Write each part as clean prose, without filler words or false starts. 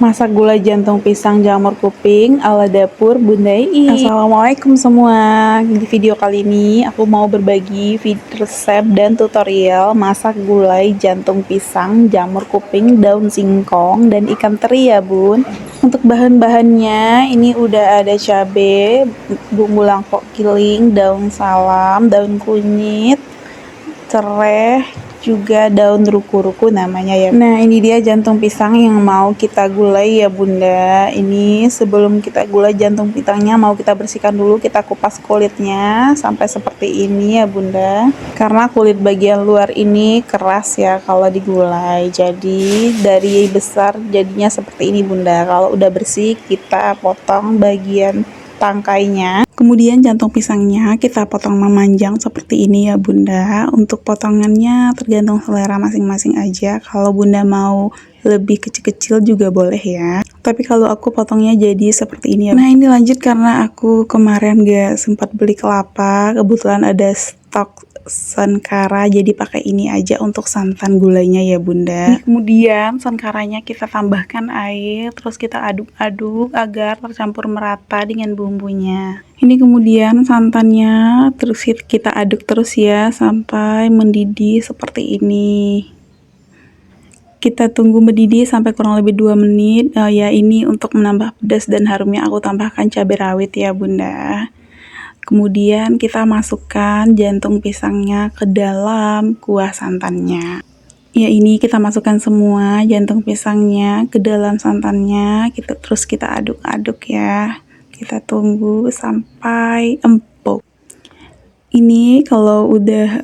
Masak gulai jantung pisang jamur kuping ala dapur Bunda Ii. Assalamualaikum semua. Di video kali ini aku mau berbagi resep dan tutorial masak gulai jantung pisang jamur kuping daun singkong dan ikan teri ya bun. Untuk bahan-bahannya ini udah ada cabai, bumbu langkok giling, daun salam, daun kunyit, serai, juga daun ruku-ruku namanya ya. Nah ini dia jantung pisang yang mau kita gulai ya bunda. Ini sebelum kita gulai jantung pisangnya mau kita bersihkan dulu, kita kupas kulitnya sampai seperti ini ya bunda, karena kulit bagian luar ini keras ya kalau digulai, jadi dari besar jadinya seperti ini bunda. Kalau udah bersih kita potong bagian tangkainya, kemudian jantung pisangnya kita potong memanjang seperti ini ya bunda. Untuk potongannya tergantung selera masing-masing aja, kalau bunda mau lebih kecil-kecil juga boleh ya, tapi kalau aku potongnya jadi seperti ini ya. Nah ini lanjut karena aku kemarin gak sempat beli kelapa, kebetulan ada stok sankara, jadi pakai ini aja untuk santan gulainya ya bunda. Kemudian sankaranya kita tambahkan air, terus kita aduk-aduk agar tercampur merata dengan bumbunya. Ini kemudian santannya terus kita aduk terus ya sampai mendidih seperti ini. Kita tunggu mendidih sampai kurang lebih 2 menit. Ya ini untuk menambah pedas dan harumnya aku tambahkan cabai rawit ya bunda. Kemudian kita masukkan jantung pisangnya ke dalam kuah santannya. Ya ini kita masukkan semua jantung pisangnya ke dalam santannya, terus kita aduk-aduk ya. Kita tunggu sampai empuk. Ini kalau udah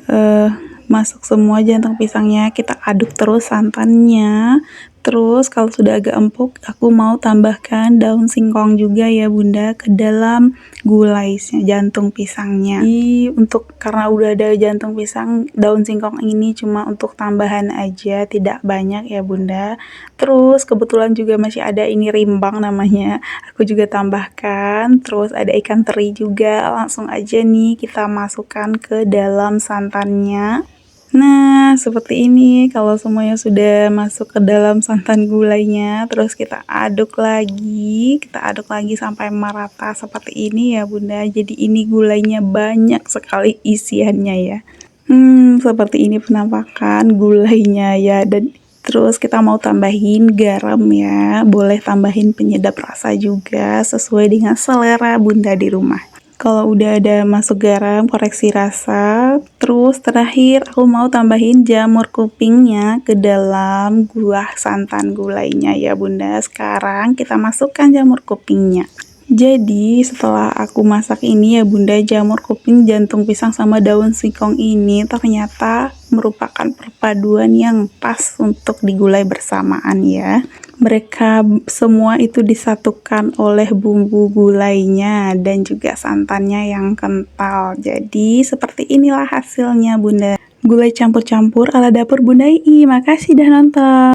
masuk semua jantung pisangnya, kita aduk terus santannya. Terus kalau sudah agak empuk, aku mau tambahkan daun singkong juga ya bunda ke dalam gulai jantung pisangnya. Jadi karena udah ada jantung pisang, daun singkong ini cuma untuk tambahan aja, tidak banyak ya bunda. Terus kebetulan juga masih ada ini rimbang namanya, aku juga tambahkan. Terus ada ikan teri juga, langsung aja nih kita masukkan ke dalam santannya. Nah seperti ini kalau semuanya sudah masuk ke dalam santan gulainya, terus kita aduk lagi sampai merata seperti ini ya bunda. Jadi ini gulainya banyak sekali isiannya ya. Seperti ini penampakan gulainya ya. Dan terus kita mau tambahin garam ya, boleh tambahin penyedap rasa juga sesuai dengan selera bunda di rumah. Kalau udah ada masuk garam, koreksi rasa. Terus terakhir aku mau tambahin jamur kupingnya ke dalam kuah santan gulainya ya bunda. Sekarang kita masukkan jamur kupingnya. Jadi setelah aku masak ini ya bunda, jamur kuping, jantung pisang sama daun singkong ini ternyata merupakan perpaduan yang pas untuk digulai bersamaan ya. Mereka semua itu disatukan oleh bumbu gulainya dan juga santannya yang kental. Jadi seperti inilah hasilnya bunda. Gulai campur-campur ala dapur Bunda Ii. Makasih dah nonton.